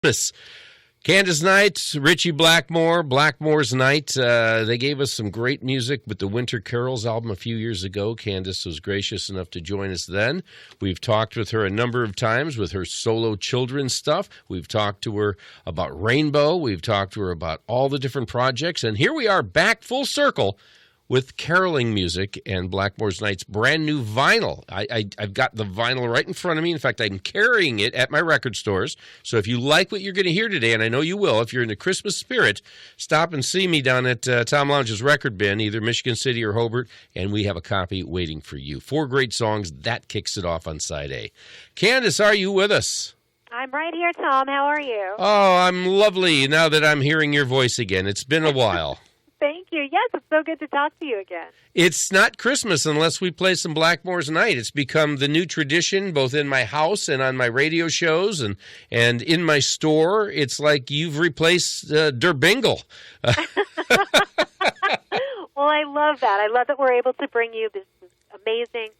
Christmas. Candice Night, Richie Blackmore's Night. They gave us some great music with the Winter Carols album a few years ago. Candice was gracious enough to join us then. We've talked with her a number of times with her solo children's stuff. We've talked to her about Rainbow. We've talked to her about all the different projects. And here we are back full circle with caroling music and Blackmore's Night's brand new vinyl. I've got the vinyl right in front of me. In fact, I'm carrying it at my record stores. So if you like what you're going to hear today, and I know you will, if you're in the Christmas spirit, stop and see me down at Tom Lounge's Record Bin, either Michigan City or Hobart, and we have a copy waiting for you. 4 great songs. That kicks it off on side A. Candice, are you with us? I'm right here, Tom. How are you? Oh, I'm lovely now that I'm hearing your voice again. It's been a while. Thank you. Yes, it's so good to talk to you again. It's not Christmas unless we play some Blackmore's Night. It's become the new tradition, both in my house and on my radio shows and in my store. It's like you've replaced Der Bingle. Well, I love that. I love that we're able to bring you these amazing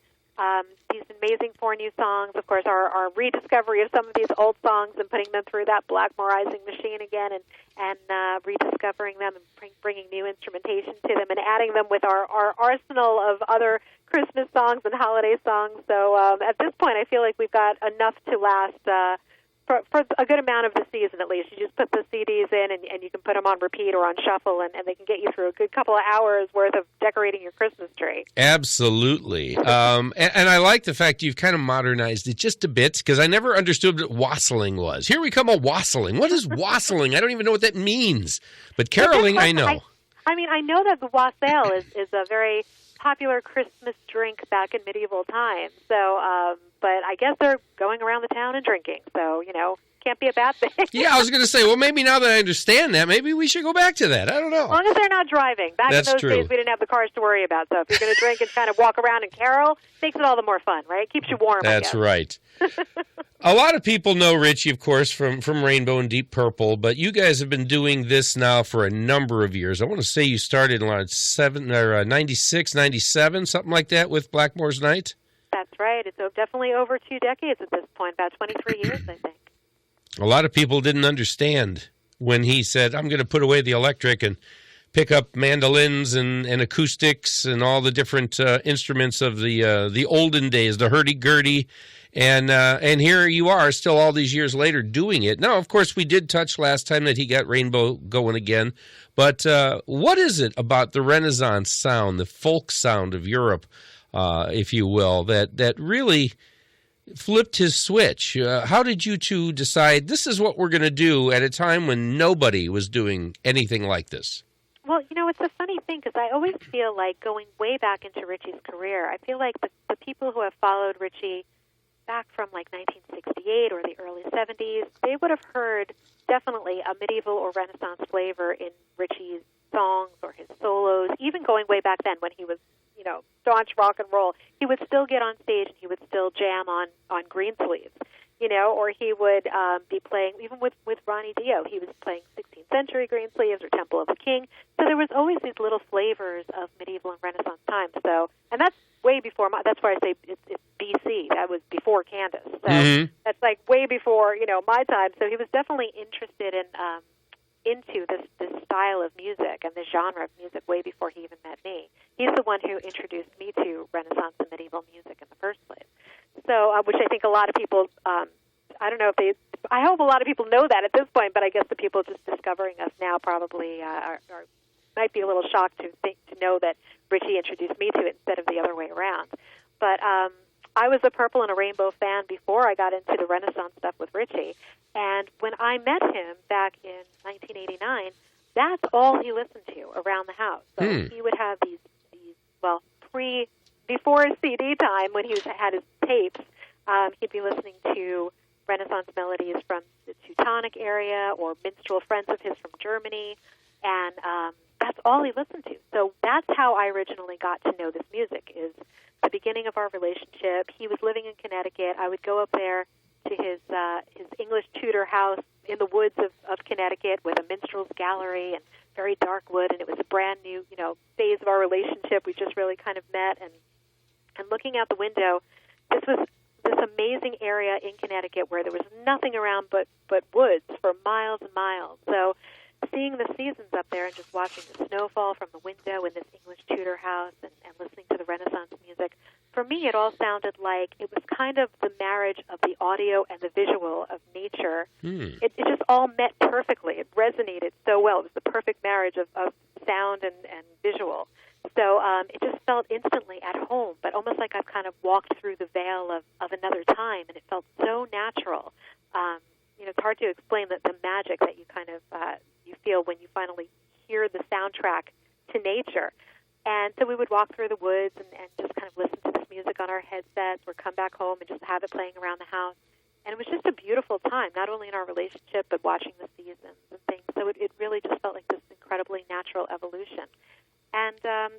4 new songs. Of course, our rediscovery of some of these old songs and putting them through that Blackmoreizing machine again and rediscovering them and bringing new instrumentation to them and adding them with our arsenal of other Christmas songs and holiday songs. So at this point, I feel like we've got enough to last for a good amount of the season, at least. You just put the CDs in, and you can put them on repeat or on shuffle, and they can get you through a good couple of hours worth of decorating your Christmas tree. Absolutely. And I like the fact you've kind of modernized it just a bit, because I never understood what wassailing was. Here we come a wassailing. What is wassailing? I don't even know what that means. But caroling, I know. I know that the wassail is a very popular Christmas drink back in medieval times. So, but I guess they're going around the town and drinking. So, can't be a bad thing. Yeah, I was going to say, well, maybe now that I understand that, maybe we should go back to that. I don't know. As long as they're not driving. Back in those days, we didn't have the cars to worry about. So if you're going to drink and kind of walk around and carol, makes it all the more fun, right? Keeps you warm, That's right. A lot of people know Richie, of course, from Rainbow and Deep Purple, but you guys have been doing this now for a number of years. I want to say you started in 96, 97, something like that with Blackmore's Night? That's right. It's definitely over 2 decades at this point, about 23 years, I think. A lot of people didn't understand when he said, I'm going to put away the electric and pick up mandolins and acoustics and all the different instruments of the olden days, the hurdy-gurdy. And here you are still all these years later doing it. Now, of course, we did touch last time that he got Rainbow going again. But what is it about the Renaissance sound, the folk sound of Europe, if you will, that really flipped his switch? How did you two decide this is what we're going to do at a time when nobody was doing anything like this? Well, it's a funny thing because I always feel like going way back into Richie's career, I feel like the people who have followed Richie back from like 1968 or the early 70s, they would have heard definitely a medieval or Renaissance flavor in Richie's songs or his solos, even going way back then when he was staunch rock and roll. He would still get on stage and he would still jam on Greensleeves, or he would be playing, even with Ronnie Dio, he was playing 16th century Greensleeves or Temple of the King. So there was always these little flavors of medieval and Renaissance times. So, and that's way before that's why I say it's BC. That was before Candice. So that's like way before, my time. So he was definitely interested in into this style of music and this genre of music way before he even met me. He's the one who introduced me to Renaissance and medieval music in the first place. So, which I think a lot of people, I don't know if I hope a lot of people know that at this point, but I guess the people just discovering us now probably might be a little shocked to know that Richie introduced me to it instead of the other way around. But I was a Purple and a Rainbow fan before I got into the Renaissance stuff with Richie. And when I met him back in 1989, that's all he listened to around the house. So he would have these before his CD time, when he had his tapes, he'd be listening to Renaissance melodies from the Teutonic area or minstrel friends of his from Germany, and that's all he listened to. So that's how I originally got to know this music, is the beginning of our relationship. He was living in Connecticut. I would go up there to his English Tudor house in the woods of Connecticut with a minstrel's gallery and very dark wood, and it was a brand new, phase of our relationship. We just really kind of met, and looking out the window, this was this amazing area in Connecticut where there was nothing around but woods for miles and miles. So seeing the seasons up there and just watching the snowfall from the window in this English Tudor house and listening to the Renaissance music, for me it all sounded like it was kind of the marriage of the audio and the visual of nature. It just all met perfectly. It resonated so well. It was the perfect marriage of sound and visual. So it just felt instantly at home, but almost like I've kind of walked through the veil of another time, and it felt so natural. It's hard to explain the magic that you kind of you feel when you finally hear the soundtrack to nature. And so we would walk through the woods and just kind of listen to this music on our headsets or come back home and just have it playing around the house. And it was just a beautiful time, not only in our relationship, but watching the seasons and things. So it really just felt like this incredibly natural evolution. And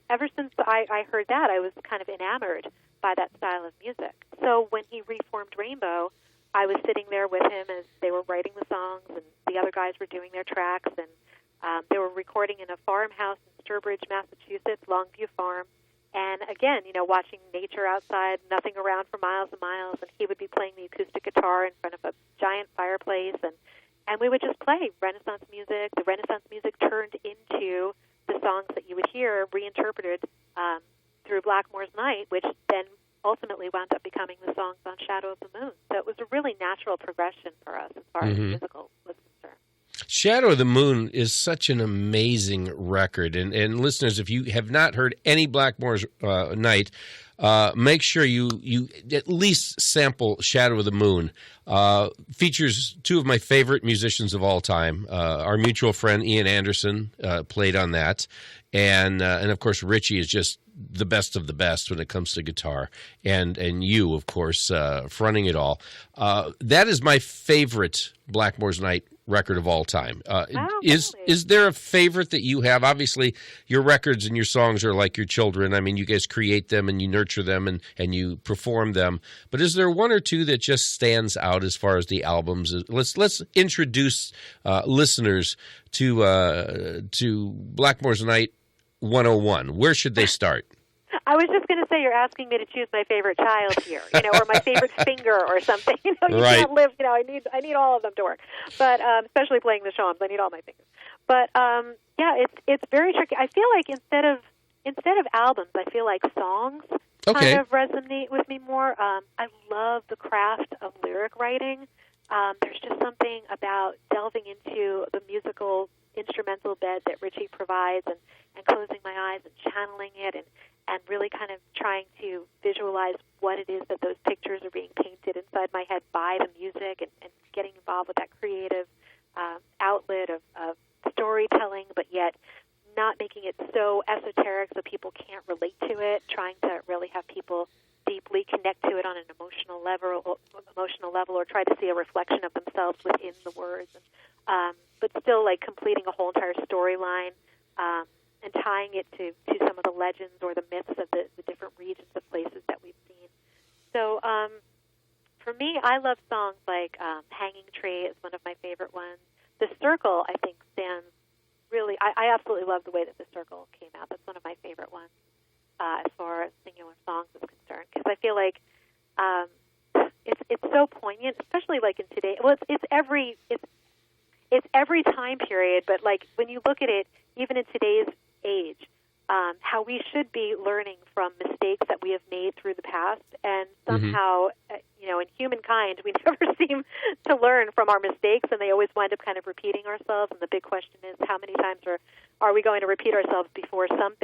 ever since I heard that, I was kind of enamored by that style of music. So when he reformed Rainbow, I was sitting there with him as they were writing the songs, and the other guys were doing their tracks, and they were recording in a farmhouse in Sturbridge, Massachusetts, Longview Farm. And again, watching nature outside, nothing around for miles and miles, and he would be playing the acoustic guitar in front of a giant fireplace, and we would just play Renaissance music. The Renaissance music turned into the songs that you would hear reinterpreted through Blackmore's Night, which then ultimately wound up becoming the songs on Shadow of the Moon. So it was a really natural progression for us as far as the musical was concerned. Shadow of the Moon is such an amazing record. And listeners, if you have not heard any Blackmore's Night, make sure you at least sample Shadow of the Moon. Features two of my favorite musicians of all time. Our mutual friend Ian Anderson played on that. And of course, Richie is just the best of the best when it comes to guitar. And you, of course, fronting it all. That is my favorite Blackmore's Night record of all time. Is there a favorite that you have? Obviously, your records and your songs are like your children. I mean, you guys create them and you nurture them and you perform them. But is there one or two that just stands out as far as the albums? Let's introduce listeners to Blackmore's Night 101. Where should they start? I was just going to say you're asking me to choose my favorite child here, or my favorite finger or something. You right. Can't live. I need all of them to work, but especially playing the shawms, I need all my fingers. But it's very tricky. I feel like instead of albums, I feel like songs kind of resonate with me more. I love the craft of lyric writing. There's just something about delving into the musical instrumental bed that Richie provides and closing my eyes and channeling it and really kind of trying to visualize what it is that those pictures are being painted inside my head by the music and getting involved with that creative outlet of storytelling, but yet not making it so esoteric so people can't relate to it, trying to really have people deeply connect to it on an emotional level or try to see a reflection of themselves within the words. But still like completing a whole entire storyline and tying it to some of the legends or the myths of the different regions of places that we've seen. So for me, I love songs like Hanging Tree is one of my favorite ones. The Circle, I think, stands really... I absolutely love the way that The Circle came out. That's one of my favorite ones as far as singular songs is concerned, because I feel like it's so poignant, especially like in today. Well, it's every time period, but like when you look at it, even in today's age, how we should be learning from mistakes that we have made through the past, and somehow, in humankind, we never seem to learn from our mistakes, and they always wind up kind of repeating ourselves. And the big question is, how many times are we going to repeat ourselves before some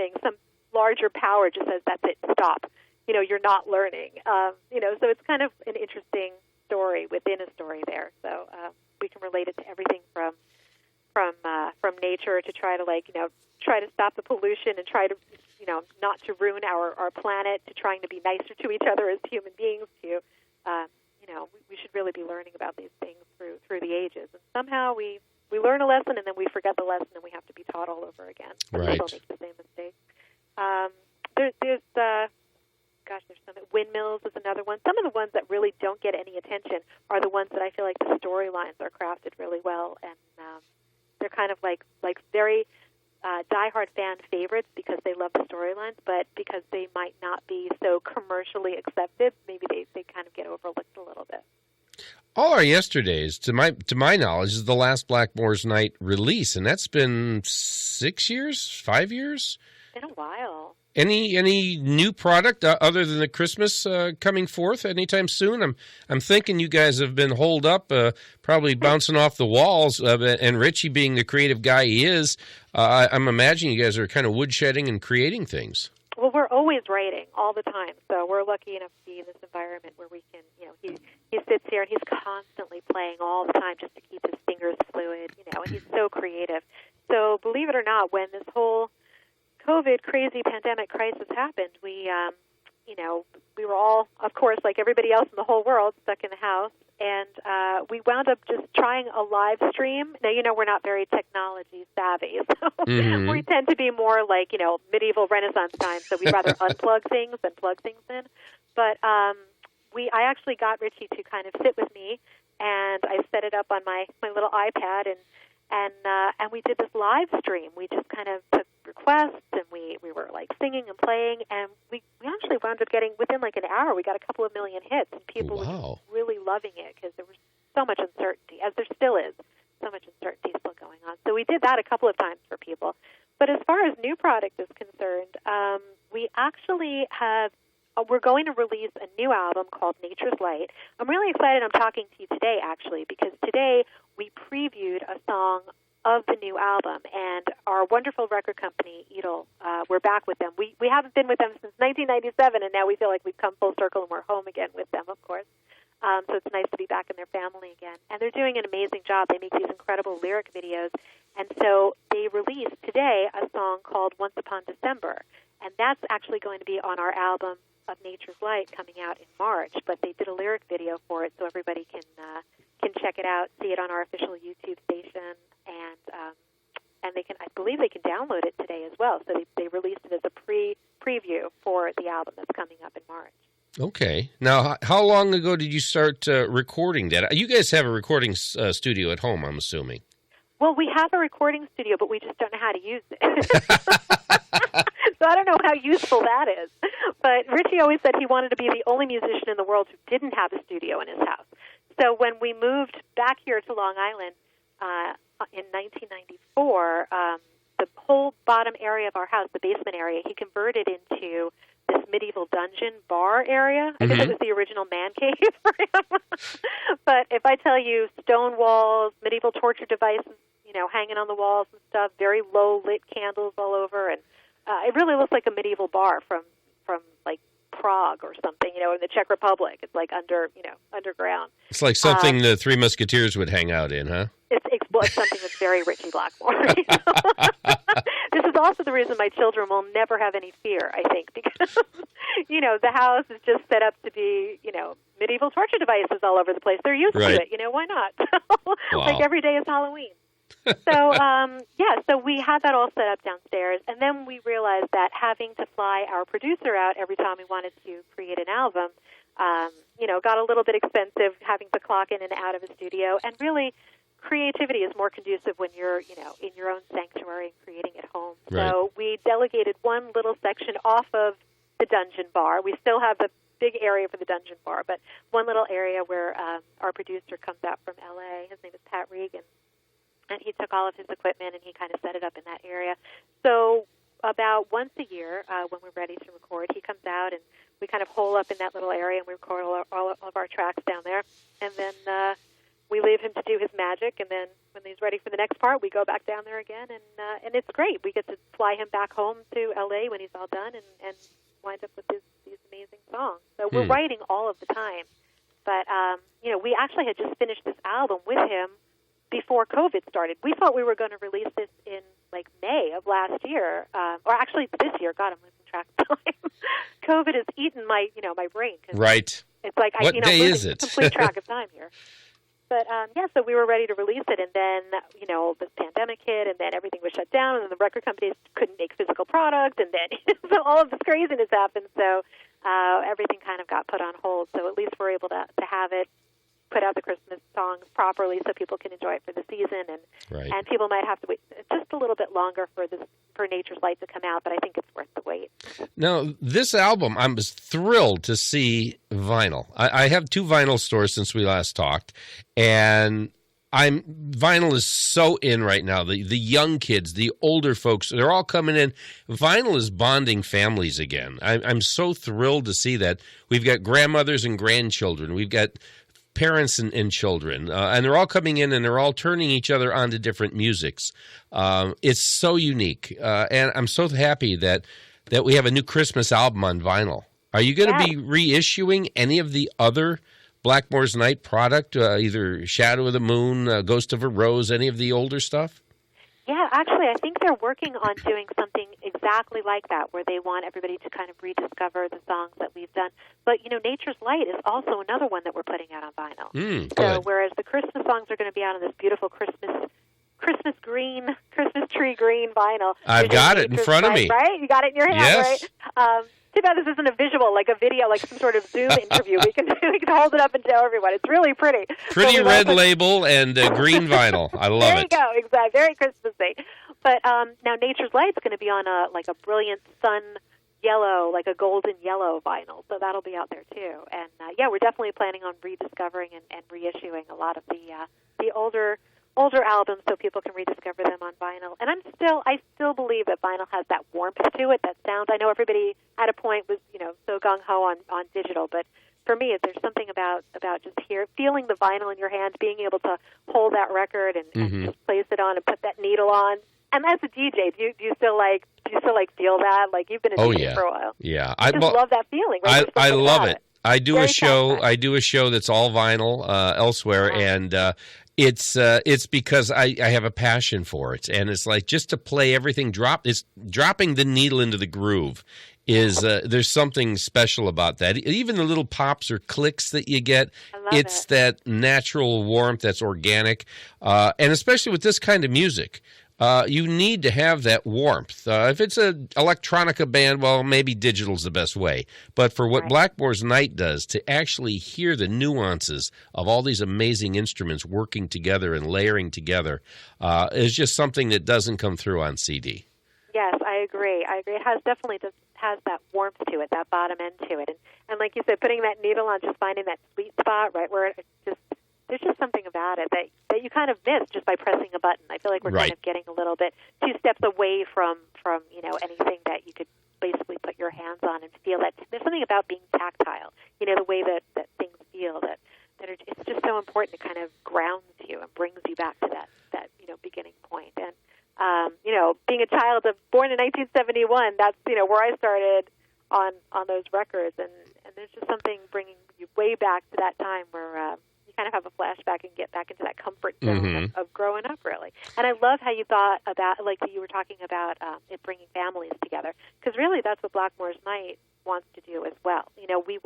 larger power just says, "That's it, stop." You're not learning. So it's kind of an interesting story within a story there. So we can relate it to everything from nature to try to stop the pollution and try to not to ruin our planet, to trying to be nicer to each other as human beings, to we should really be learning about these things through the ages. And somehow we learn a lesson and then we forget the lesson and we have to be taught all over again. And right. We still make the same mistake. There's some Windmills is another one. Some of the ones that really don't get any attention are the ones that I feel like the storylines are crafted really well, and they're kind of like very diehard fan favorites because they love the storylines, but because they might not be so commercially accepted, maybe they kind of get overlooked a little bit. All Our Yesterdays, to my knowledge, is the last Blackmore's Night release, and that's been 6 years, 5 years? It's been a while. Any new product other than the Christmas coming forth anytime soon? I'm thinking you guys have been holed up, probably bouncing off the walls. And Richie, being the creative guy he is, I'm imagining you guys are kind of woodshedding and creating things. Well, we're always writing all the time, so we're lucky enough to be in this environment where we can, he sits here and he's constantly playing all the time just to keep his fingers fluid, and he's so creative. So believe it or not, when this whole COVID crazy pandemic crisis happened, we were all, of course, like everybody else in the whole world, stuck in the house, and we wound up just trying a live stream. Now, we're not very technology savvy, so we tend to be more like, medieval Renaissance times, so we'd rather unplug things than plug things in. But I actually got Richie to kind of sit with me, and I set it up on my little iPad, and we did this live stream. We just kind of took requests, and we were like singing and playing, and we actually wound up getting, within like an hour, we got a couple of million hits, and people were really loving it because there was so much uncertainty, as there still is, so much uncertainty still going on. So we did that a couple of times for people. But as far as new product is concerned, we actually we're going to release a new album called Nature's Light. I'm really excited I'm talking to you today, actually, because today we previewed a song of the new album, and our wonderful record company, Edel, we're back with them. We haven't been with them since 1997, and now we feel like we've come full circle and we're home again with them, of course. So it's nice to be back in their family again. And they're doing an amazing job. They make these incredible lyric videos. And so they released today a song called Once Upon December, and that's actually going to be on our album of Nature's Light coming out in March, but they did a lyric video for it so everybody can check it out, see it on our official YouTube station, and they can, I believe they can download it today as well. So they released it as a preview for the album that's coming up in March. Okay. Now, how long ago did you start recording that? You guys have a recording studio at home, I'm assuming. Well, we have a recording studio, but we just don't know how to use it. So I don't know how useful that is. But Richie always said he wanted to be the only musician in the world who didn't have a studio in his house. So when we moved back here to Long Island in 1994, the whole bottom area of our house, the basement area, he converted into this medieval dungeon bar area. I guess it was the original man cave for him. But if I tell you stone walls, medieval torture devices, hanging on the walls and stuff, very low lit candles all over, and it really looks like a medieval bar from like Prague or something, in the Czech Republic. It's like underground. It's like something the Three Musketeers would hang out in, huh? It's something that's very Richie Blackmore. This is also the reason my children will never have any fear, I think, because, the house is just set up to be, medieval torture devices all over the place. They're used to it. Why not? Wow. Like every day is Halloween. So, so we had that all set up downstairs, and then we realized that having to fly our producer out every time we wanted to create an album, got a little bit expensive, having to clock in and out of a studio, and really creativity is more conducive when you're, in your own sanctuary and creating at home. Right. So we delegated one little section off of the dungeon bar. We still have the big area for the dungeon bar, but one little area where our producer comes out from L.A. His name is Pat Regan. And he took all of his equipment and he kind of set it up in that area. So about once a year, when we're ready to record, he comes out and we kind of hole up in that little area and we record all of our tracks down there. And then we leave him to do his magic. And then when he's ready for the next part, we go back down there again. And it's great. We get to fly him back home to L.A. when he's all done and wind up with these amazing songs. So we're writing all of the time. But, we actually had just finished this album with him before COVID started. We thought we were going to release this in like May of last year, or actually this year. God, I'm losing track of time. COVID has eaten my brain. Right. It's like what day is it? Complete track of time here. But so we were ready to release it, and then this pandemic hit, and then everything was shut down, and then the record companies couldn't make physical product, and then so all of this craziness happened. So everything kind of got put on hold. So at least we're able to have it put out the Christmas songs properly so people can enjoy it for the season, and people might have to wait just a little bit longer for Nature's Light to come out, but I think it's worth the wait. Now, this album, I'm thrilled to see vinyl. I have 2 vinyl stores since we last talked, and vinyl is so in right now. The young kids, the older folks, they're all coming in. Vinyl is bonding families again. I'm so thrilled to see that. We've got grandmothers and grandchildren. We've got parents and children, and they're all coming in, and they're all turning each other on to different musics. It's so unique, and I'm so happy that we have a new Christmas album on vinyl. Are you going to be reissuing any of the other Blackmore's Night product, either Shadow of the Moon, Ghost of a Rose, any of the older stuff? Yeah, actually, I think they're working on doing something exactly like that, where they want everybody to kind of rediscover the songs that we've done. But, Nature's Light is also another one that we're putting out on vinyl. So whereas the Christmas songs are going to be out on this beautiful Christmas tree green vinyl. I've got it in front of me. Right? You got it in your hand, yes. Right? Too bad this isn't a visual, like a video, like some sort of Zoom interview. We can hold it up and show everyone. It's really pretty. Pretty red label and green vinyl. I love it. There you go. Exactly. Very Christmassy. But now Nature's Light's going to be on a brilliant sun yellow, like a golden yellow vinyl. So that'll be out there too. And we're definitely planning on rediscovering and reissuing a lot of the older albums so people can rediscover them on vinyl. And I still believe that vinyl has that warmth to it, that sound. I know everybody at a point was, so gung-ho on digital, but for me, there's something about just feeling the vinyl in your hand, being able to hold that record and just place it on and put that needle on. And as a DJ, do you still feel that? Like, you've been a DJ for a while. Yeah. I just love that feeling. Right? I love it. I do Very a show. satisfying. I do a show that's all vinyl elsewhere, and it's because I have a passion for it, and it's like just to play everything. It's dropping the needle into the groove. There's something special about that. Even the little pops or clicks that you get, it's that natural warmth that's organic, and especially with this kind of music. You need to have that warmth. If it's an electronica band, well, maybe digital's the best way. But for what Blackmore's Night does, to actually hear the nuances of all these amazing instruments working together and layering together, is just something that doesn't come through on CD. Yes, I agree. It has that warmth to it, that bottom end to it. And like you said, putting that needle on, just finding that sweet spot, right, where there's just something about it that you kind of miss just by pressing a button. I feel like we're kind of getting a little bit 2 steps away from anything that you could basically put your hands on and feel that. There's something about being tactile, the way that things feel, that it's just so important. It kind of grounds you and brings you back to that beginning point. And, being a child born in 1971, that's, where I started on those records. And there's just something bringing you way back to that time where you kind of have a flashback and get back into that comfort zone of growing up, really. And I love how you thought about, like you were talking about, it bringing families together, because really that's what Blackmore's Night wants to do as well. We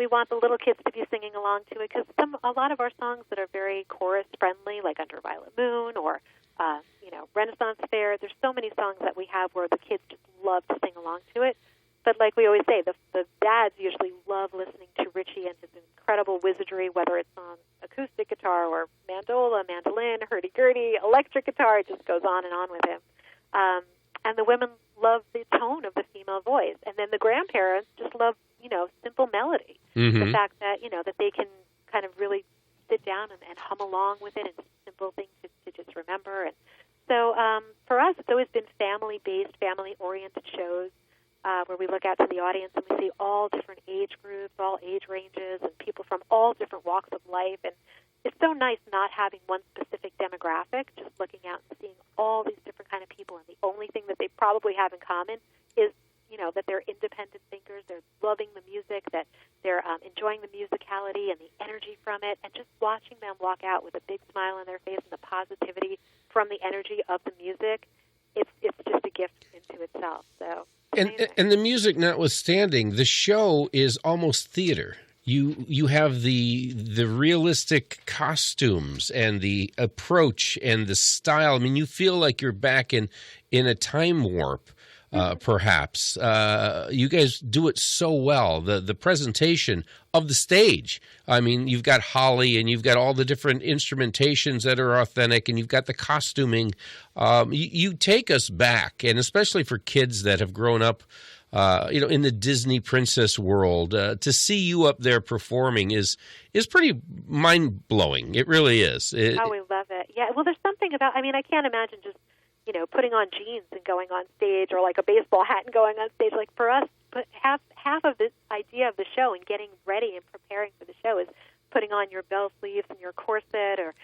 want the little kids to be singing along to it, because a lot of our songs that are very chorus friendly, like Under Violet Moon or Renaissance Fair, there's so many songs that we have where the kids just love to sing along to it. But like we always say, the dads usually love listening to Richie and his incredible wizardry, whether it's on acoustic guitar or mandola, mandolin, hurdy-gurdy, electric guitar. It just goes on and on with him. And the women love the tone of the female voice. And then the grandparents just love, simple melody. The fact that, that they can kind of really sit down and hum along with it, and simple things to just remember. And so for us, it's always been family-based, family-oriented shows where we look out to the audience and we see all different age groups, all age ranges, and people from all different walks of life. And it's so nice not having one specific demographic, just looking out and seeing all these different kind of people. And the only thing that they probably have in common is, that they're independent thinkers, they're loving the music, that they're enjoying the musicality and the energy from it, and just watching them walk out with a big smile on their face and the positivity from the energy of the music, it's just a gift into itself. So, and the music notwithstanding, the show is almost theater. You have the realistic costumes and the approach and the style. I mean, you feel like you're back in a time warp. perhaps. You guys do it so well. The presentation of the stage. I mean, you've got Holly and you've got all the different instrumentations that are authentic, and you've got the costuming. You take us back, and especially for kids that have grown up in the Disney princess world, to see you up there performing is pretty mind-blowing. It really is. We love it. Yeah, well, there's something about, I mean, I can't imagine just, putting on jeans and going on stage, or like a baseball hat and going on stage. Like for us, half of the idea of the show and getting ready and preparing for the show is putting on your bell sleeves and your corset, or,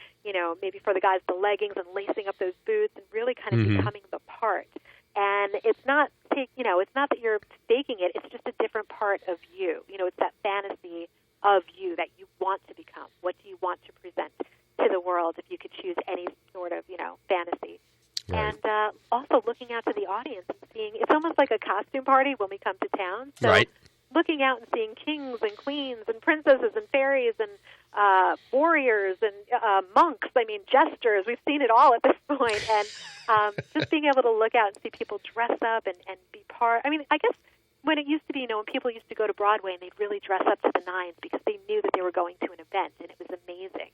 maybe for the guys, the leggings, and lacing up those boots and really kind of becoming the part. And it's not, it's not that you're faking it. It's just a different part of you. It's that fantasy of you that you want to become. What do you want to present to the world if you could choose any sort of, fantasy? Right. And also looking out to the audience and seeing, it's almost like a costume party when we come to town. So right. Looking out and seeing kings and queens and princesses and fairies and warriors and monks, jesters. We've seen it all at this point. And just being able to look out and see people dress up and be part. I guess when it used to be, when people used to go to Broadway and they'd really dress up to the nines because they knew that they were going to an event, and it was amazing.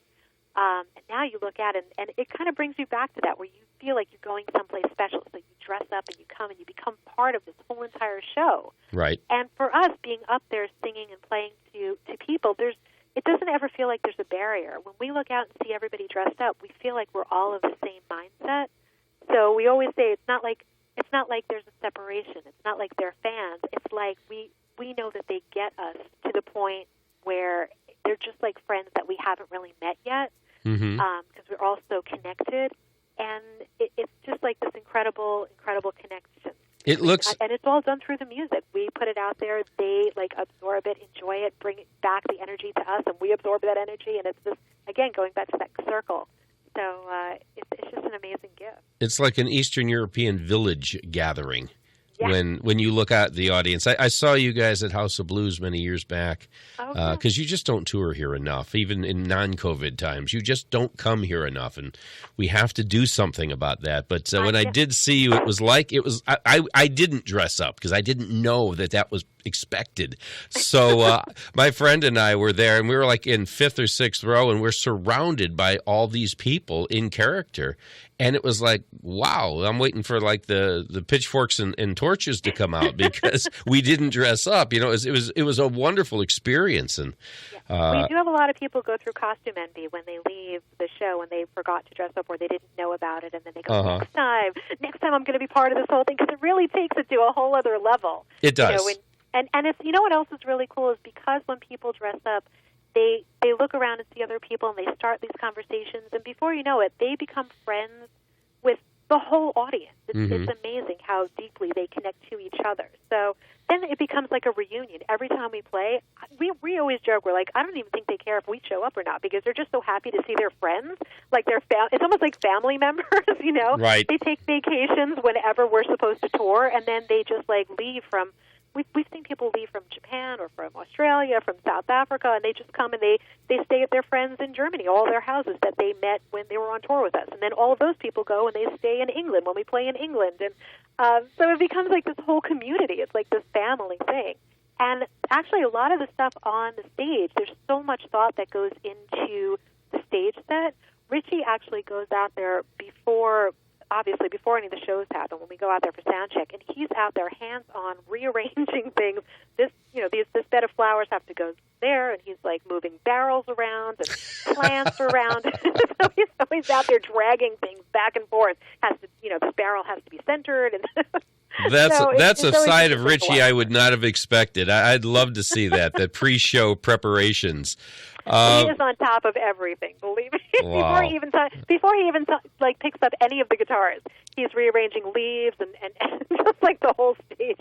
And now you look at it, and it kind of brings you back to that, where you feel like you're going someplace special. So you dress up and you come and you become part of this whole entire show. Right. And for us, being up there singing and playing to people, it doesn't ever feel like there's a barrier. When we look out and see everybody dressed up, we feel like we're all of the same mindset. So we always say it's not like there's a separation. It's not like they're fans. It's like we know that they get us to the point where they're just like friends that we haven't really met yet, because we're all so connected. And it's just like this incredible connection. And it's all done through the music. We put it out there. They absorb it, enjoy it, bring it back, the energy to us, and we absorb that energy. And it's this, again, going back to that circle. So it's just an amazing gift. It's like an Eastern European village gathering. Yeah. When you look at the audience. I saw you guys at House of Blues many years back, because you just don't tour here enough, even in non-COVID times. You just don't come here enough, and we have to do something about that. But when I did see you, it was I didn't dress up because I didn't know that was expected. So my friend and I were there, and we were like in 5th or 6th row, and we're surrounded by all these people in character. And it was like, wow, I'm waiting for the pitchforks and torches to come out because we didn't dress up. It was a wonderful experience. And we do have a lot of people go through costume envy when they leave the show and they forgot to dress up or they didn't know about it, and then they go, next time I'm going to be part of this whole thing, because it really takes it to a whole other level. It does. And it's, what else is really cool is because when people dress up, they look around and see other people, and they start these conversations, and before you know it, they become friends with the whole audience. It's amazing how deeply they connect to each other. So then it becomes like a reunion. Every time we play, we always joke, we're like, I don't even think they care if we show up or not, because they're just so happy to see their friends, like it's almost like family members, Right. They take vacations whenever we're supposed to tour, and then they just leave from. We've seen people leave from Japan or from Australia, from South Africa, and they just come and they stay at their friends in Germany, all their houses that they met when they were on tour with us. And then all of those people go and they stay in England when we play in England. And so it becomes like this whole community. It's like this family thing. And actually a lot of the stuff on the stage, there's so much thought that goes into the stage set. Richie actually goes out there before any of the shows happen, when we go out there for sound check, and he's out there hands-on rearranging things. This bed of flowers have to go there, and he's moving barrels around and plants around. So he's always out there dragging things back and forth. This barrel has to be centered. And that's a side of Richie I would not have expected. I'd love to see that pre-show preparations. He is on top of everything, believe me. Wow. Before he even picks up any of the guitars, he's rearranging leaves and just the whole stage.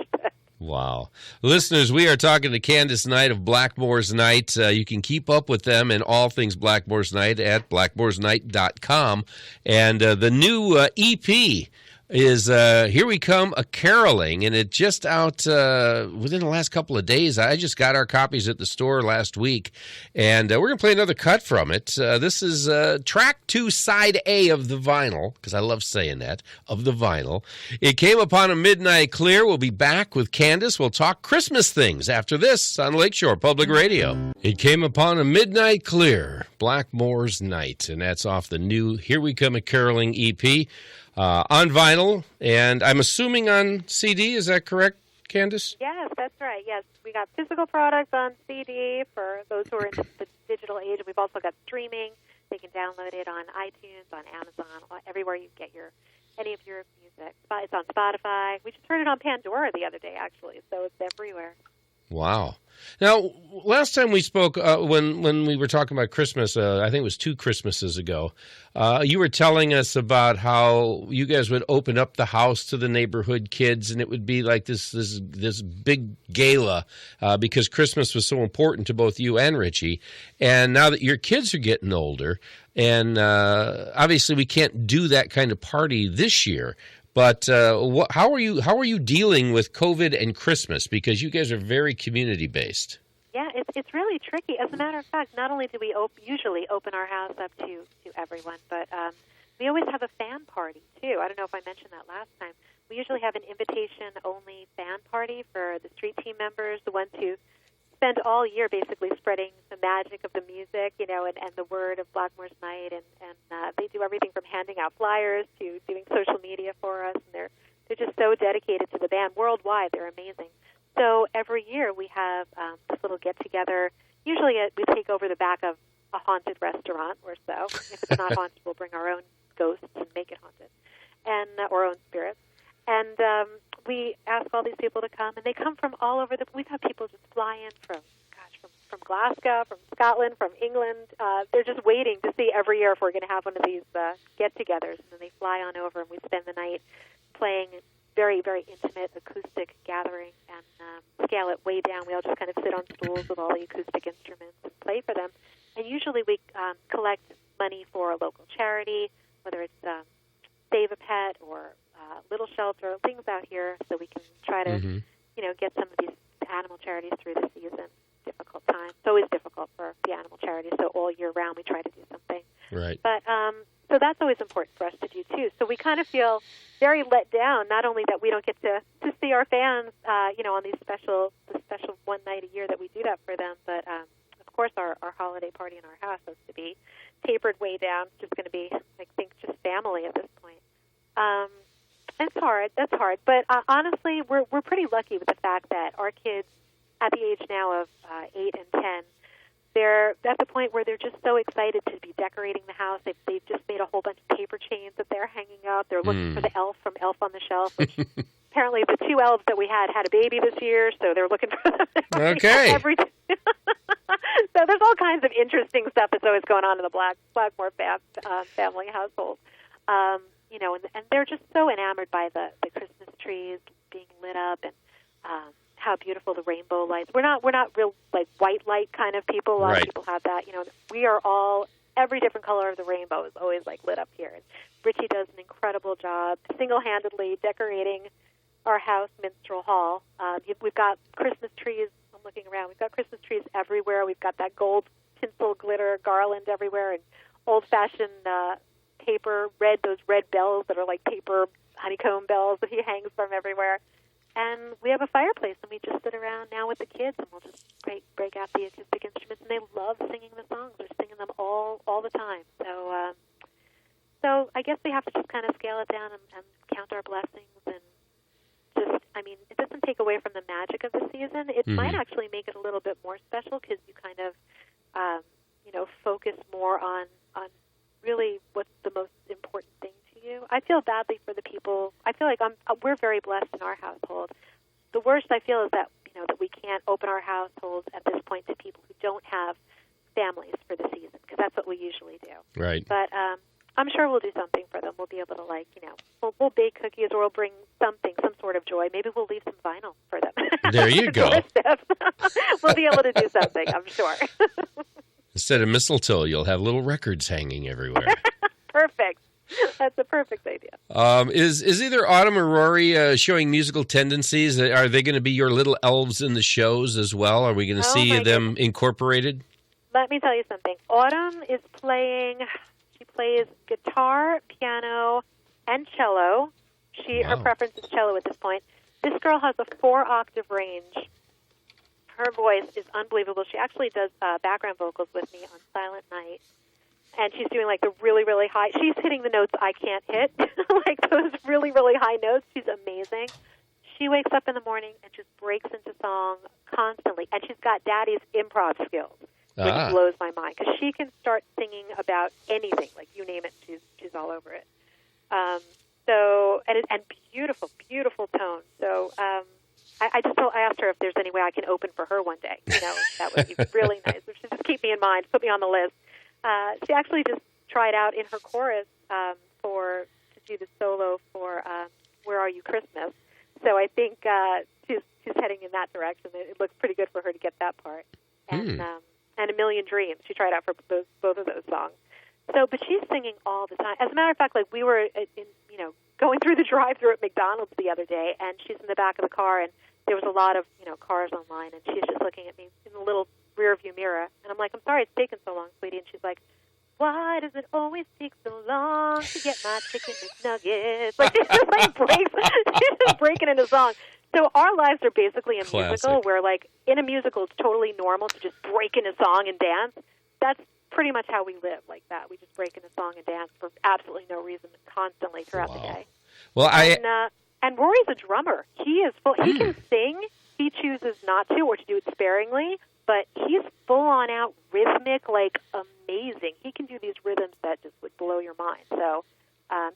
Wow. Listeners, we are talking to Candice Knight of Blackmore's Night. You can keep up with them and all things Blackmore's Night at blackmoresnight.com. And the new EP, is Here We Come a Caroling, and it just out within the last couple of days. I just got our copies at the store last week, and we're going to play another cut from it. This is track 2, side A of the vinyl, because I love saying that, of the vinyl. It came upon a midnight clear. We'll be back with Candice. We'll talk Christmas things after this on Lakeshore Public Radio. It came upon a midnight clear, Blackmore's Night, and that's off the new Here We Come a Caroling EP. On vinyl, and I'm assuming on CD. Is that correct, Candice? Yes, that's right. Yes, we got physical products on CD for those who are in the digital age. We've also got streaming. They can download it on iTunes, on Amazon, everywhere you get any of your music. It's on Spotify. We just heard it on Pandora the other day, actually, so it's everywhere. Wow. Now, last time we spoke, when we were talking about Christmas, I think it was 2 Christmases ago, you were telling us about how you guys would open up the house to the neighborhood kids, and it would be like this big gala because Christmas was so important to both you and Richie. And now that your kids are getting older, and obviously we can't do that kind of party this year. But how are you dealing with COVID and Christmas? Because you guys are very community based. Yeah, it's really tricky. As a matter of fact, not only do we usually open our house up to everyone, but we always have a fan party too. I don't know if I mentioned that last time. We usually have an invitation only fan party for the street team members, the ones who spend all year basically spreading the magic of the music, and the word of Blackmore's Night, and they do everything from handing out flyers to doing social media for us, and they're just so dedicated to the band worldwide. They're amazing. So every year we have this little get-together. Usually we take over the back of a haunted restaurant or so. If it's not haunted, we'll bring our own ghosts and make it haunted, and our own spirits. And we ask all these people to come, and they come from all over. We've had people just fly in from Glasgow, from Scotland, from England. They're just waiting to see every year if we're going to have one of these get-togethers. And then they fly on over, and we spend the night playing very, very intimate acoustic gathering and scale it way down. We all just kind of sit on stools with all the acoustic instruments and play for them. And usually we collect money for a local charity, whether it's Save a Pet or Little Shelter, things out here, so we can try to, get some of these animal charities through the season. Difficult time. It's always difficult for the animal charities, so all year round we try to do something. Right. But so that's always important for us to do too. So we kind of feel very let down, not only that we don't get to see our fans, on the special one night a year that we do that for them, but of course our holiday party in our house has to be tapered way down. It's just going to be, I think, just family at this point. It's hard. That's hard. But honestly, we're pretty lucky with the fact that our kids, at the age now of 8 and 10, they're at the point where they're just so excited to be decorating the house. They've just made a whole bunch of paper chains that they're hanging up. They're looking for the elf from Elf on the Shelf, which apparently the 2 elves that we had a baby this year, so they're looking for them okay. every day. So there's all kinds of interesting stuff that's always going on in the Blackmore family household. And they're just so enamored by the Christmas trees being lit up and how beautiful the rainbow lights. We're not real like white light kind of people. A lot of people have that. We are all every different color of the rainbow is always like lit up here. And Richie does an incredible job single-handedly decorating our house, Minstrel Hall. We've got Christmas trees. I'm looking around. We've got Christmas trees everywhere. We've got that gold tinsel glitter garland everywhere, and old-fashioned those red bells that are like paper honeycomb bells that he hangs from everywhere. And we have a fireplace, and we just sit around now with the kids, and we'll just break out the acoustic instruments, and they love singing the songs. They're singing them all the time. So I guess we have to just kind of scale it down and count our blessings, and just, it doesn't take away from the magic of the season. It might actually make it a little bit more special because you kind of, focus more on really what's the most important thing to you. I feel badly for the people. I feel like we're very blessed in our household. The worst I feel is that that we can't open our households at this point to people who don't have families for the season, because that's what we usually do. Right. But I'm sure we'll do something for them. We'll be able to we'll bake cookies, or we'll bring some sort of joy. Maybe we'll leave some vinyl for them. There you go. We'll be able to do something, I'm sure. Instead of mistletoe, you'll have little records hanging everywhere. Perfect. That's a perfect idea. Is either Autumn or Rory showing musical tendencies? Are they going to be your little elves in the shows as well? Are we going to see them incorporated? Let me tell you something. Autumn is she plays guitar, piano, and cello. Her preference is cello at this point. This girl has a 4-octave range. Her voice is unbelievable. She actually does background vocals with me on Silent Night. And she's doing like the really, really high. She's hitting the notes I can't hit, like those really, really high notes. She's amazing. She wakes up in the morning and just breaks into song constantly. And she's got Daddy's improv skills, which blows my mind. Because she can start singing about anything, like you name it, she's all over it. And beautiful, beautiful tone. So I asked her if there's any way I can open for her one day. That would be really nice. If she'd just keep me in mind, put me on the list. She actually just tried out in her chorus to do the solo for "Where Are You Christmas." So I think she's heading in that direction. It looks pretty good for her to get that part. And "A Million Dreams." She tried out for both of those songs. So, but she's singing all the time. As a matter of fact, like we were going through the drive-thru at McDonald's the other day, and she's in the back of the car, and there was a lot of cars online, and she's just looking at me in the little rear view mirror, and I'm like, I'm sorry it's taken so long, sweetie. And she's like, why does it always take so long to get my chicken McNuggets? Like, she's just breaking into song. So our lives are basically a musical where, like, in a musical, it's totally normal to just break into song and dance. That's pretty much how we live, like that. We just break into song and dance for absolutely no reason constantly throughout the day. Well, and Rory's a drummer. He is full. He can sing. He chooses not to or to do it sparingly. But he's full-on out rhythmic, like amazing. He can do these rhythms that just would blow your mind. So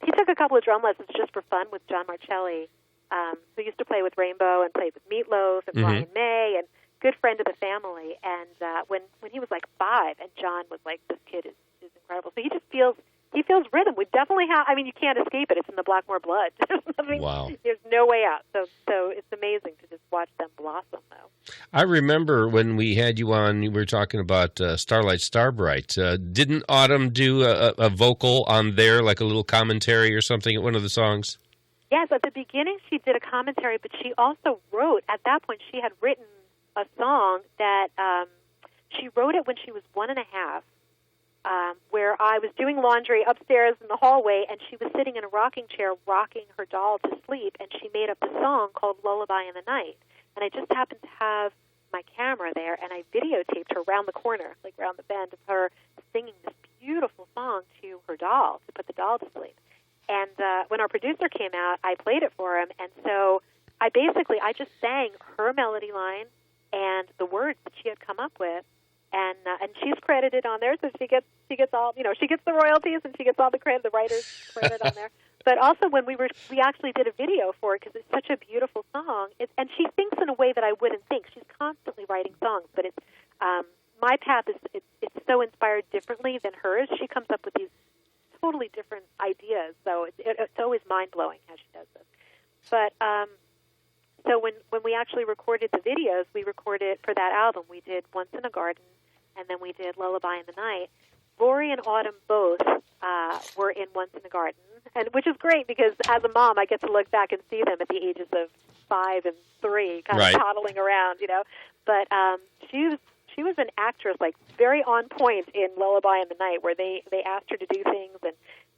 he took a couple of drum lessons just for fun with John Marcelli, who used to play with Rainbow and played with Meatloaf and Brian May, and good friend of the family. And when he was like 5, and John was like, this kid is incredible. So he feels rhythm. We definitely have. I mean, you can't escape it. It's in the Blackmore blood. There's no way out. So it's amazing to just watch them blossom, though. I remember when we had you on, we were talking about Starlight Starbright. Didn't Autumn do a vocal on there, like a little commentary or something at one of the songs? Yes, at the beginning she did a commentary, but she also wrote, at that point she had written a song that she wrote it when she was 1.5, where I was doing laundry upstairs in the hallway, and she was sitting in a rocking chair rocking her doll to sleep, and she made up a song called Lullaby in the Night. And I just happened to have my camera there, and I videotaped her around the corner, like around the bend, of her singing this beautiful song to her doll, to put the doll to sleep. And when our producer came out, I played it for him, and so I just sang her melody line and the words that she had come up with, and she's credited on there, so she gets all, she gets the royalties and she gets all the credit, the writer's credit on there. But also when we actually did a video for it because it's such a beautiful song, and she thinks in a way that I wouldn't think. She's constantly writing songs, but it's my path is it's so inspired differently than hers. She comes up with these totally different ideas, so it's always mind blowing how she does this. But so when we actually recorded the videos, we recorded for that album. We did Once in a Garden, and then we did Lullaby in the Night. Rory and Autumn both were in Once in a Garden, and which is great because as a mom, I get to look back and see them at the ages of 5 and 3, kind of toddling around, But she was an actress, like very on point in Lullaby in the Night, where they asked her to do things, and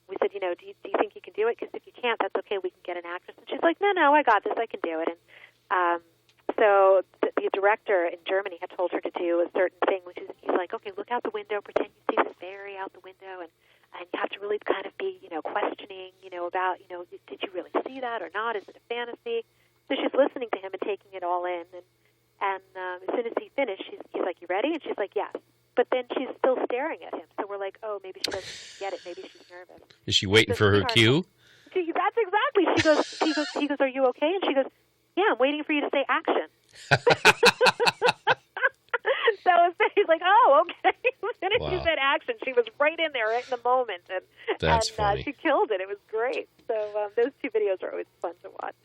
we said, do you think you can do it? Because if you can't, that's okay. We can get an actress. And she's like, no, I got this. I can do it. And so the director in Germany had told her to do a certain thing, which is he's like, okay, look out the window, pretend you see this fairy out the window, and you have to really kind of be, questioning, about, did you really see that or not? Is it a fantasy? So she's listening to him and taking it all in. And as soon as he finished, he's like, you ready? And she's like, yes. But then she's still staring at him. So we're like, oh, maybe she doesn't get it. Maybe she's nervous. Is she waiting for her cue? That's exactly. He goes, are you okay? And she goes, yeah, I'm waiting for you to say action. So he's like, oh, okay. As soon as she said action, she was right in there, right in the moment. That's funny. She killed it. It was great. So those 2 videos are always fun to watch.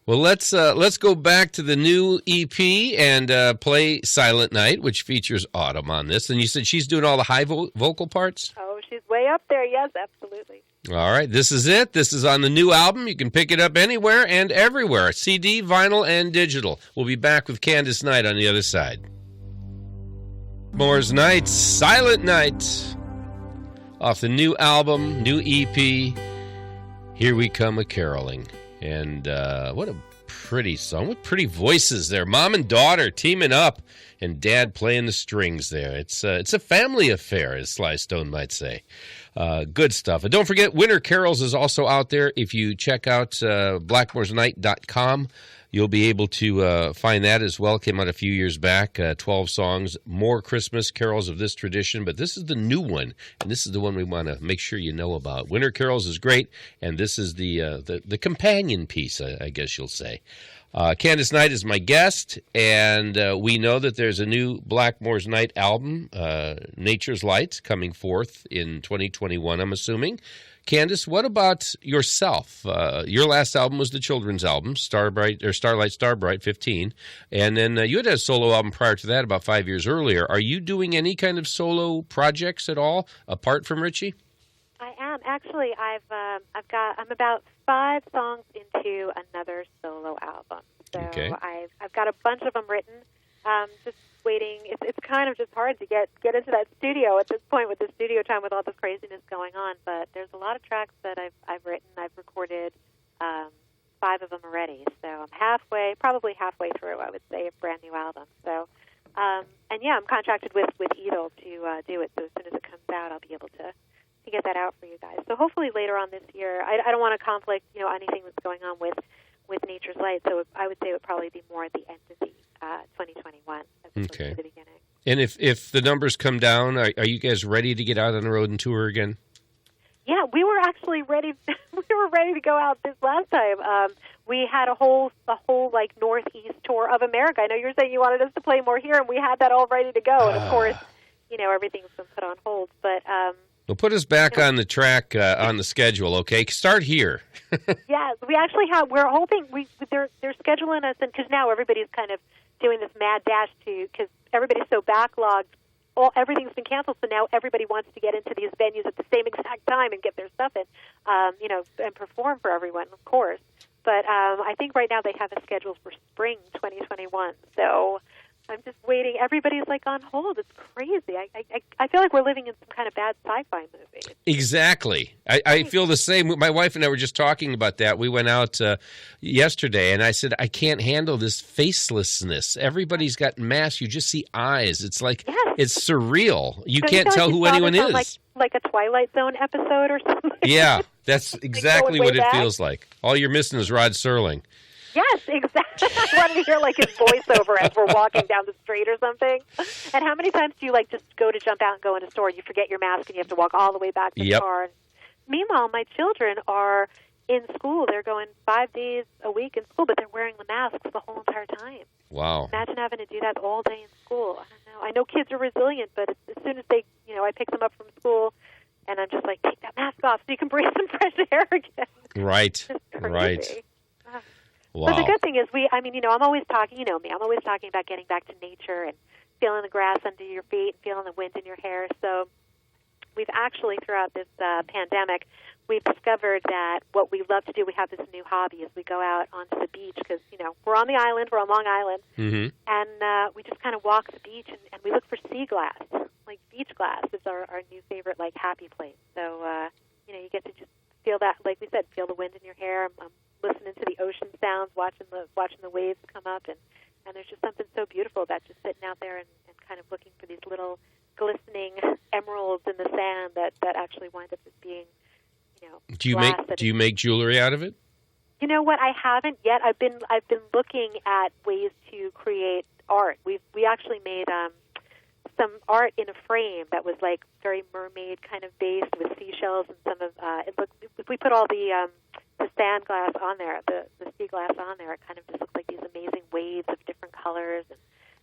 Well, let's go back to the new EP and play Silent Night, which features Autumn on this. And you said she's doing all the high vocal parts? Oh, she's way up there. Yes, absolutely. All right, this is it. This is on the new album. You can pick it up anywhere and everywhere, CD, vinyl, and digital. We'll be back with Candice Night on the other side. Moore's Night, Silent Night, off the new album, new EP, Here We Come A-Caroling. And what a pretty song. What pretty voices there. Mom and daughter teaming up and Dad playing the strings there. It's a family affair, as Sly Stone might say. Good stuff. And don't forget, Winter Carols is also out there. If you check out blackmoorsnight.com, you'll be able to find that as well. It came out a few years back, 12 songs, more Christmas carols of this tradition. But this is the new one, and this is the one we want to make sure you know about. Winter Carols is great, and this is the companion piece, I guess you'll say. Candice Night is my guest, and we know that there's a new Blackmore's Night album, Nature's Light, coming forth in 2021, I'm assuming. Candice, what about yourself? Your last album was the children's album, Starlight Starbright 15, and then you had a solo album prior to that about 5 years earlier. Are you doing any kind of solo projects at all, apart from Richie? I am. Actually, I'm about 5 songs into another solo album. So okay. I've got a bunch of them written. Just waiting. It's kind of just hard to get into that studio at this point with the studio time with all this craziness going on. But there's a lot of tracks that I've written. I've recorded 5 of them already. So I'm probably halfway through, I would say, a brand new album. So, and yeah, I'm contracted with Edel to do it. So as soon as it comes out, I'll be able to get that out for you guys. So hopefully later on this year. I don't want to conflict, anything that's going on with Nature's Light. So I would say it would probably be more at the end of the 2021 as opposed to the beginning. And if the numbers come down, are you guys ready to get out on the road and tour again? Yeah, we were actually ready. We were ready to go out this last time. We had a whole like Northeast tour of America. I know you were saying you wanted us to play more here, and we had that all ready to go. And of course, everything's been put on hold. But well, put us back on the track on the schedule, okay? Start here. Yeah, we actually have. We're hoping they're scheduling us, and because now everybody's kind of doing this mad dash because everybody's so backlogged. Everything's been canceled, so now everybody wants to get into these venues at the same exact time and get their stuff in, and perform for everyone, of course. But I think right now they have a schedule for spring 2021. So I'm just waiting. Everybody's like on hold. It's crazy. I feel like we're living in some kind of bad sci-fi movie. Exactly. I feel the same. My wife and I were just talking about that. We went out yesterday, and I said, I can't handle this facelessness. Everybody's got masks. You just see eyes. It's like, It's surreal. You can't tell who anyone is. Like a Twilight Zone episode or something. Yeah, that's exactly what it feels like. All you're missing is Rod Serling. Yes, exactly. I wanted to hear like his voiceover as we're walking down the street or something. And how many times do you just go to jump out and go in a store and you forget your mask and you have to walk all the way back to the car? And meanwhile, my children are in school. They're going 5 days a week in school, but they're wearing the masks the whole entire time. Wow. Imagine having to do that all day in school. I don't know. I know kids are resilient, but as soon as they, I pick them up from school and I'm just like, take that mask off so you can breathe some fresh air again. Right, right. Wow. But the good thing is I'm always talking, me, I'm always talking about getting back to nature and feeling the grass under your feet and feeling the wind in your hair. So we've actually, throughout this pandemic, we've discovered that what we love to do, we have this new hobby, is we go out onto the beach because, we're on the island, we're on Long Island, and we just kind of walk the beach and we look for sea glass. Like beach glass is our new favorite, happy place. So, you get to just feel that, like we said, feel the wind in your hair. I'm listening to the ocean sounds, watching the waves come up, and there's just something so beautiful about just sitting out there and kind of looking for these little glistening emeralds in the sand that actually wind up as being, Do you make jewelry out of it? You know what? I haven't yet. I've been looking at ways to create art. We actually made some art in a frame that was very mermaid kind of based with seashells and some of it looked. If we put all the sand glass on there, the sea glass on there, it kind of just looks like these amazing waves of different colors,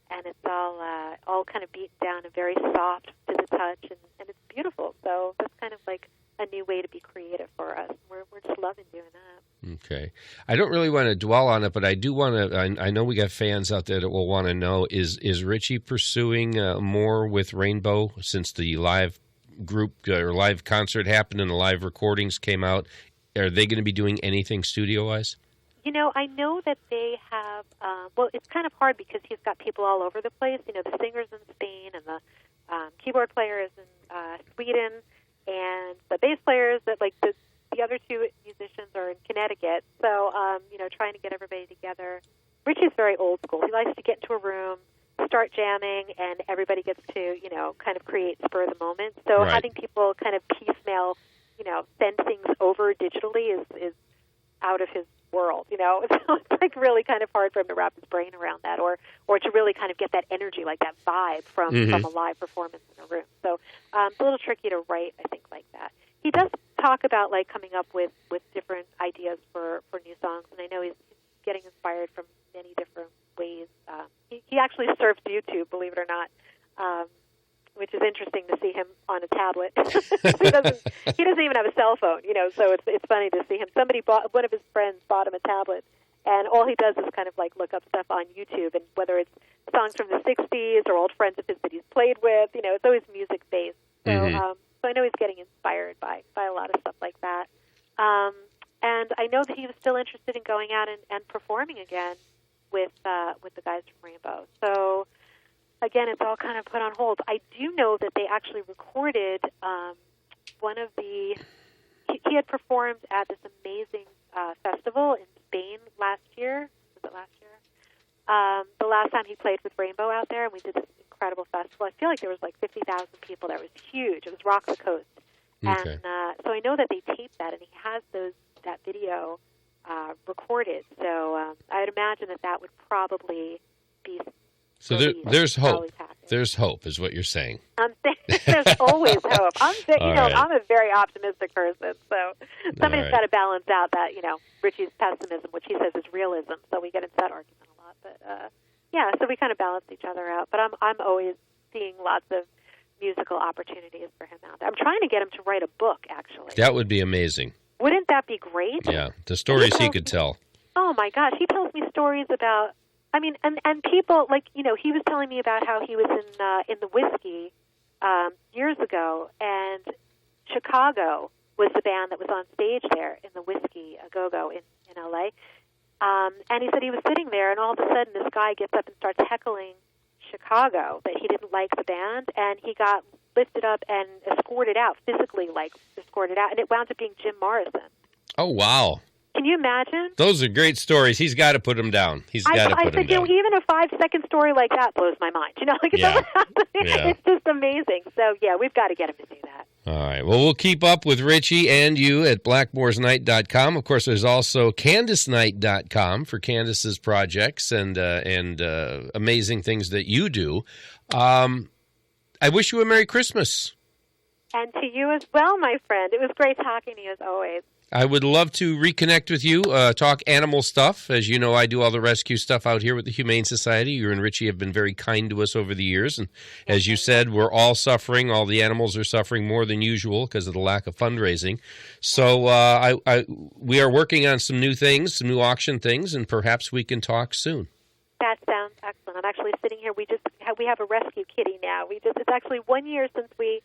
and it's all kind of beaten down and very soft to the touch, and it's beautiful. So that's kind of like a new way to be creative for us. We're just loving doing that. Okay. I don't really want to dwell on it, but I do want to, I know we got fans out there that will want to know, is Richie pursuing more with Rainbow since the live group or live concert happened and the live recordings came out. Are they going to be doing anything studio-wise? I know that they have, it's kind of hard because he's got people all over the place. The singer's in Spain, and the keyboard player is in Sweden, and the bass player is the other two musicians are in Connecticut. So, trying to get everybody together. Richie's very old school. He likes to get into a room, start jamming, and everybody gets to, kind of create spur of the moment. So Right. having people kind of piecemeal, send things over digitally is out of his world, So it's really kind of hard for him to wrap his brain around that, or to really kind of get that energy, like that vibe from a live performance in a room. So it's a little tricky to write, I think, like that. He does talk about coming up with different ideas for new songs, and I know he's getting inspired from many different ways. He actually surfs YouTube, believe it or not, which is interesting to see him on a tablet. he doesn't even have a cell phone, So it's funny to see him. One of his friends bought him a tablet, and all he does is kind of look up stuff on YouTube, and whether it's songs from the '60s or old friends of his that he's played with, it's always music based. So so I know he's getting inspired by a lot of stuff like that. And I know that he was still interested in going out and performing again with the guys from Rainbow. So again, it's all kind of put on hold. I do know that they actually recorded one of the. He had performed at this amazing festival in Spain last year. Was it last year? The last time he played with Rainbow out there, and we did this incredible festival. I feel like there was 50,000 people. That was huge. It was Rock the Coast. Okay. And so I know that they taped that, and he has that video recorded. So I'd imagine that would probably be. So there's hope. There's hope, is what you're saying. I'm saying there's always hope. Right. I'm a very optimistic person, so somebody's right. got to balance out that Richie's pessimism, which he says is realism. So we get into that argument a lot, but so we kind of balance each other out. But I'm always seeing lots of musical opportunities for him out there. I'm trying to get him to write a book, actually. That would be amazing. Wouldn't that be great? Yeah, the stories he could tell. Oh my gosh, he tells me stories about. I mean, and people he was telling me about how he was in the whiskey years ago, and Chicago was the band that was on stage there in the Whiskey A Go-Go in L.A. And he said he was sitting there, and all of a sudden this guy gets up and starts heckling Chicago that he didn't like the band, and he got lifted up and escorted out, physically escorted out, and it wound up being Jim Morrison. Oh, wow. Can you imagine? Those are great stories. He's got to put them down. He's got to put them down. Even a 5-second story like that blows my mind. It doesn't happen. Yeah. It's just amazing. So, we've got to get him to do that. All right. Well, we'll keep up with Richie and you at blackmoresnight.com. Of course, there's also Candicenight.com for Candice's projects and amazing things that you do. I wish you a Merry Christmas. And to you as well, my friend. It was great talking to you as always. I would love to reconnect with you, talk animal stuff. As you know, I do all the rescue stuff out here with the Humane Society. You and Richie have been very kind to us over the years. And as you said, we're all suffering. All the animals are suffering more than usual because of the lack of fundraising. So we are working on some new things, some new auction things, and perhaps we can talk soon. That sounds excellent. I'm actually sitting here. We have a rescue kitty now. It's actually 1 year since we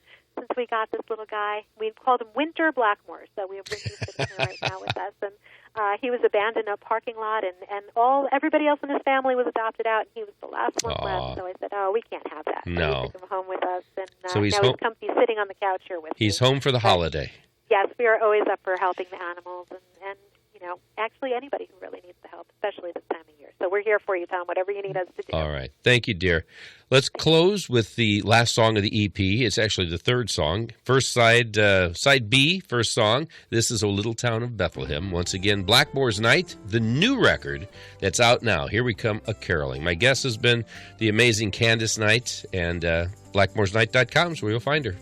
got this little guy. We called him Winter Blackmore, so we have Winter sitting here right now with us. And he was abandoned in a parking lot, and everybody else in his family was adopted out, and he was the last one left. So I said, we can't have that. No. So we took him home with us, and so he's now he's sitting on the couch here with us. He's home for the holiday. Yes, we are always up for helping the animals, and actually anybody who really needs the help, especially this time of year. So we're here for you, Tom, whatever you need us to do. All right. Thank you, dear. Let's close with the last song of the EP. It's actually the third song. First side B, first song. This is O Little Town of Bethlehem. Once again, Blackmore's Night, the new record that's out now. Here we come, a caroling. My guest has been the amazing Candice Knight, and blackmoresnight.com is where you'll find her.